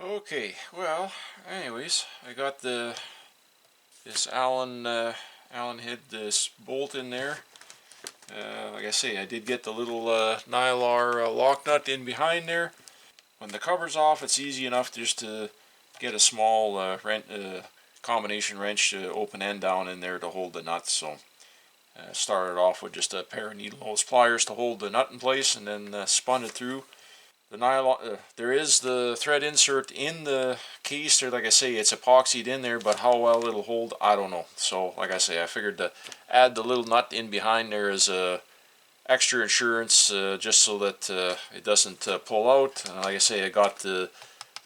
Okay, well, anyways, I got this Allen head, this bolt in there. Like I say, I did get the little Nylar lock nut in behind there. When the cover's off, it's easy enough just to get a small combination wrench open end down in there to hold the nut. So started off with just a pair of needle nose pliers to hold the nut in place, and then spun it through. The nylon, there is the thread insert in the case there. Like I say, it's epoxied in there, but how well it'll hold, I don't know. So like I say, I figured to add the little nut in behind there as a extra insurance, just so that it doesn't pull out. Like I say, I got the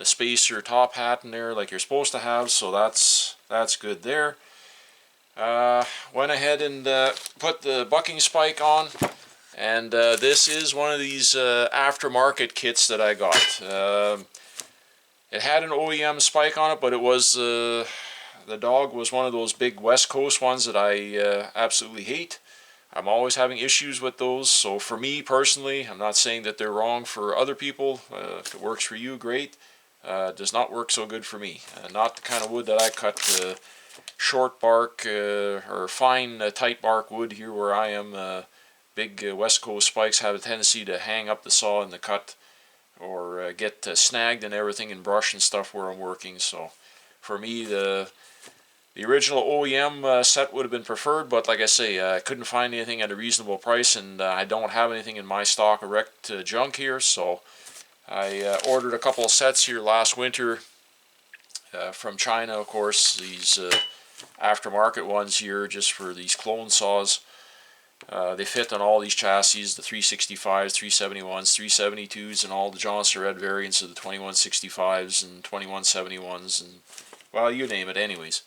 spacer top hat in there like you're supposed to have, so that's good there. Went ahead and put the bucking spike on, and this is one of these aftermarket kits that I got. It had an OEM spike on it, but it was the dog was one of those big West Coast ones that I absolutely hate. I'm always having issues with those, so for me personally, I'm not saying that they're wrong for other people. If it works for you, great. Does not work so good for me. Not the kind of wood that I cut. Short bark or fine tight bark wood here where I am. Big West Coast spikes have a tendency to hang up the saw in the cut, or get snagged and everything in brush and stuff where I'm working. So for me, the original OEM set would have been preferred, but like I say, I couldn't find anything at a reasonable price, and I don't have anything in my stock of wrecked junk here, so I ordered a couple of sets here last winter from China, of course, these aftermarket ones here just for these clone saws. They fit on all these chassis, the 365s, 371s, 372s, and all the Jonsered variants of the 2165s and 2171s, and well, you name it anyways.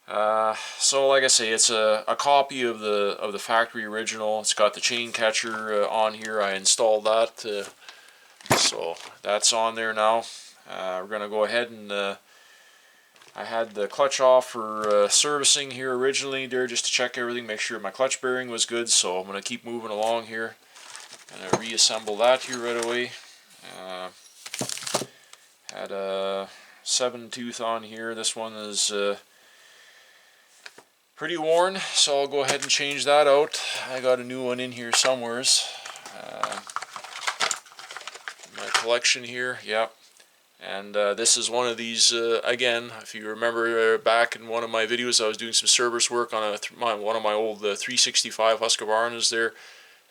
So like I say, it's a copy of the factory original. It's got the chain catcher on here. I installed that, so that's on there now. We're gonna go ahead and I had the clutch off for servicing here originally there, just to check everything, make sure my clutch bearing was good. So I'm gonna keep moving along here. Gonna reassemble that here right away. Had a 7-tooth on here. This one is pretty worn, so I'll go ahead and change that out. I got a new one in here somewheres. My collection here, yep. And this is one of these, again, if you remember back in one of my videos, I was doing some service work on one of my old 365 Husqvarnas there,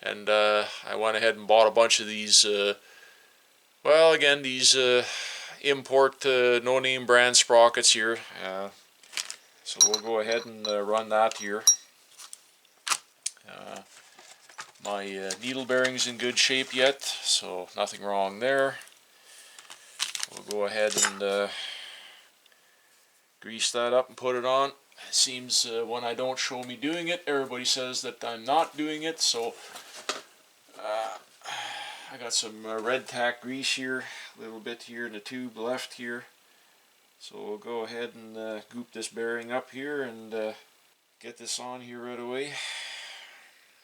and I went ahead and bought a bunch of these, well, again, these import no-name brand sprockets here. So we'll go ahead and run that here. My needle bearing's in good shape yet, so nothing wrong there. We'll go ahead and grease that up and put it on. It seems when I don't show me doing it, everybody says that I'm not doing it, so I got some red tack grease here, a little bit here in the tube left here. So we'll go ahead and goop this bearing up here and get this on here right away.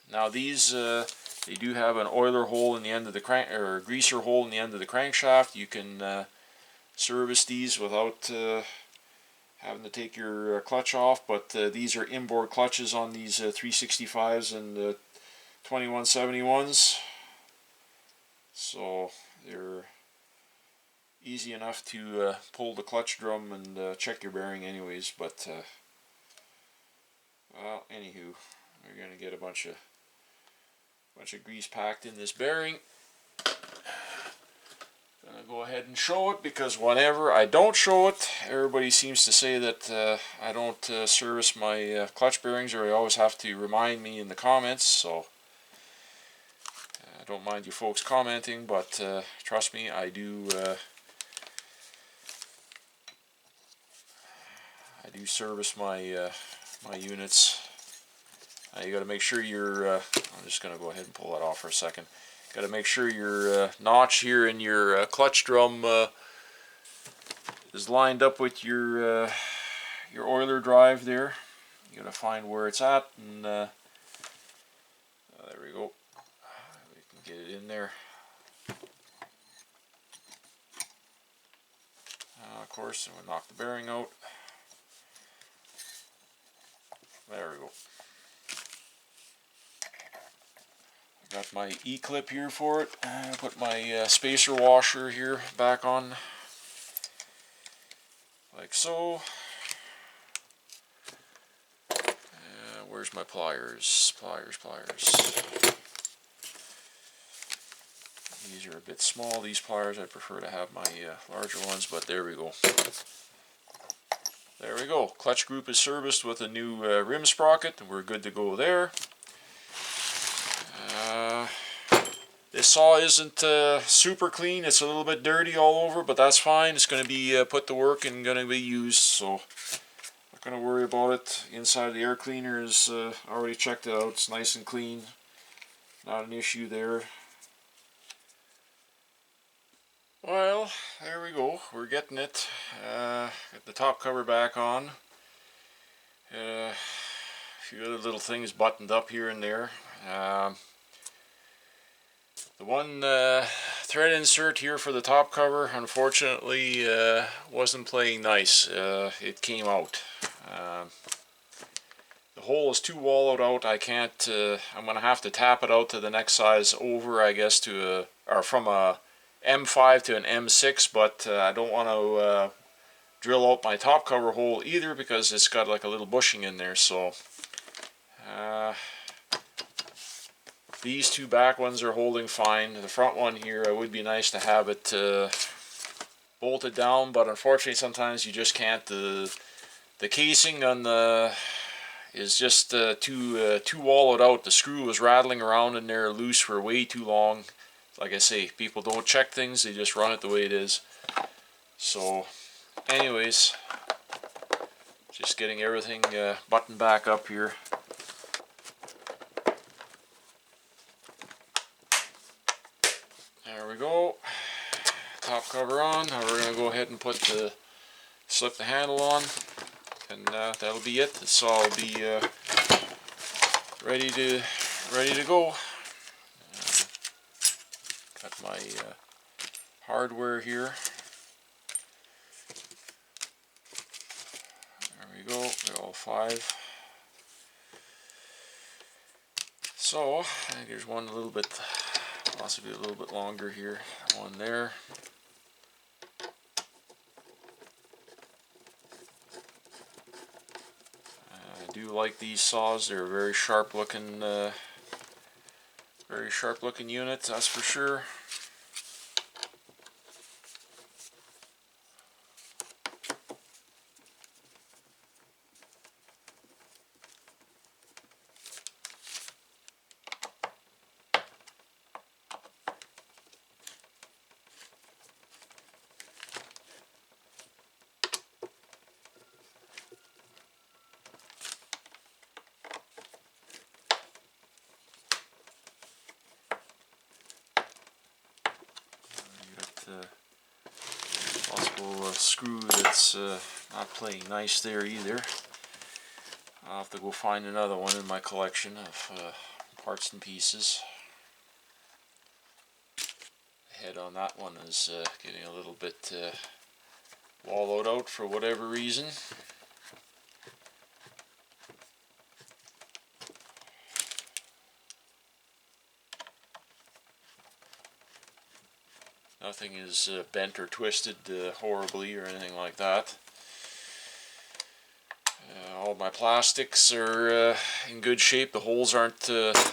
Now these, they do have an oiler hole in the end of the crank, or greaser hole in the end of the crankshaft. You can service these without having to take your clutch off, but these are inboard clutches on these 365s and 2171s, so they're easy enough to pull the clutch drum and check your bearing anyways. But well, anywho, we're gonna get a bunch of grease packed in this bearing. Gonna go ahead and show it, because whenever I don't show it, everybody seems to say that I don't service my clutch bearings, or I always have to remind me in the comments. So I don't mind you folks commenting, but trust me, I do service my my units. You got to make sure your I'm just going to go ahead and pull that off for a second. Got to make sure your notch here in your clutch drum is lined up with your oiler drive there. You got to find where it's at, and there we go. We can get it in there. course, and we'll knock the bearing out. There we go. I got my E-clip here for it. Put my spacer washer here back on, like so. Where's my pliers? Pliers. These are a bit small, these pliers. I prefer to have my larger ones, but there we go. There we go. Clutch group is serviced with a new rim sprocket, and we're good to go there. This saw isn't super clean. It's a little bit dirty all over, but that's fine. It's going to be put to work and going to be used, so not going to worry about it. Inside the air cleaner is already checked it out. It's nice and clean. Not an issue there. Well, there we go. We're getting it. Got the top cover back on. A few other little things buttoned up here and there. The one thread insert here for the top cover, unfortunately, wasn't playing nice. It came out. The hole is too wallowed out. I can't. I'm gonna have to tap it out to the next size over, I guess, to or from a M5 to an M6, but I don't want to drill out my top cover hole either because it's got like a little bushing in there. So these two back ones are holding fine. The front one here, it would be nice to have it bolted down, but unfortunately sometimes you just can't. The casing on the is just too wallowed out. The screw was rattling around in there loose for way too long. Like I say, people don't check things, they just run it the way it is. So anyways, just getting everything buttoned back up here. There we go. Top cover on. Now we're going to go ahead and slip the handle on, and that'll be it. The saw will be ready to go. Got my hardware here. There we go. They're all 5. So I think there's one a little bit, possibly a little bit longer here. One there. I do like these saws. They're very sharp looking unit, that's for sure. Possible screw that's not playing nice there either. I'll have to go find another one in my collection of parts and pieces. The head on that one is getting a little bit wallowed out for whatever reason. Nothing is bent or twisted horribly or anything like that. All my plastics are in good shape. The holes aren't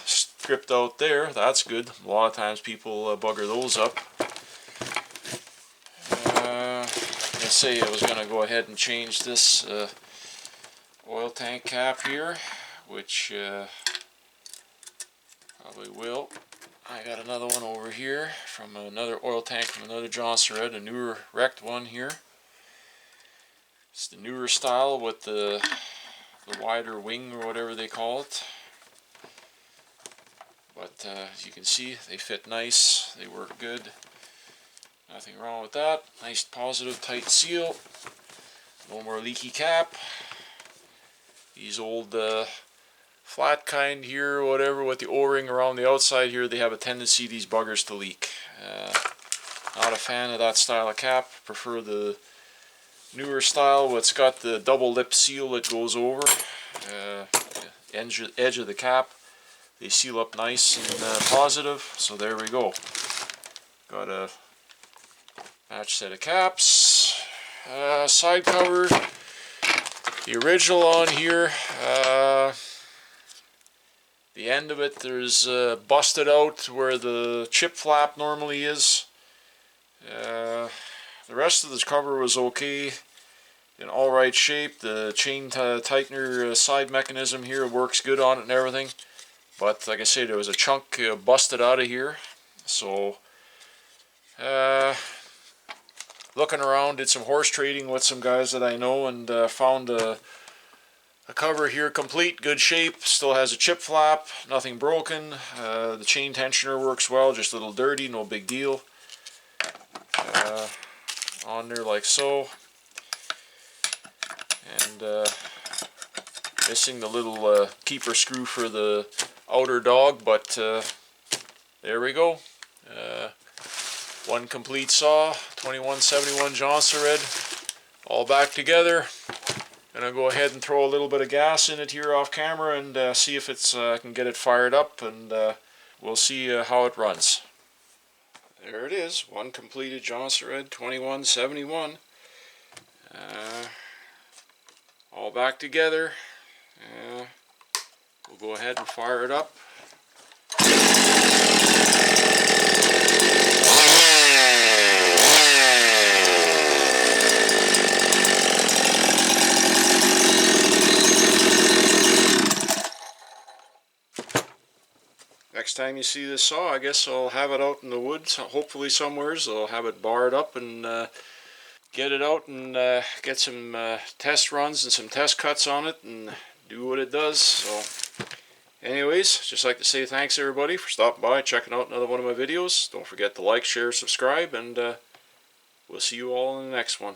stripped out there. That's good. A lot of times people bugger those up. I say I was going to go ahead and change this oil tank cap here, which probably will. I got another one over here from another oil tank from another Jonsered, a newer wrecked one here. It's the newer style with the wider wing or whatever they call it. But as you can see, they fit nice, they work good. Nothing wrong with that. Nice positive tight seal. No more leaky cap. These old flat kind here or whatever with the O-ring around the outside here, they have a tendency, these buggers, to leak. Not a fan of that style of cap. Prefer the newer style. It's got the double lip seal that goes over the edge of the cap. They seal up nice and positive. So there we go. Got a match set of caps. Side cover. The original on here. The end of it, there's busted out where the chip flap normally is. The rest of this cover was okay, in all right shape. The chain tightener side mechanism here works good on it and everything. But like I say, there was a chunk busted out of here. So looking around, did some horse trading with some guys that I know, and found a cover here complete, good shape, still has a chip flap, nothing broken. The chain tensioner works well, just a little dirty, no big deal. On there like so. And missing the little keeper screw for the outer dog, but there we go. One complete saw, 2171 Jonsered, all back together. Gonna go ahead and throw a little bit of gas in it here off camera and see if it's I can get it fired up, and we'll see how it runs. There it is, one completed Jonsered 2171. All back together. We'll go ahead and fire it up. Next time you see this saw, I guess I'll have it out in the woods, hopefully somewhere. So I'll have it barred up and get it out and get some test runs and some test cuts on it and do what it does. So anyways, just like to say thanks everybody for stopping by, checking out another one of my videos. Don't forget to like, share, subscribe, and we'll see you all in the next one.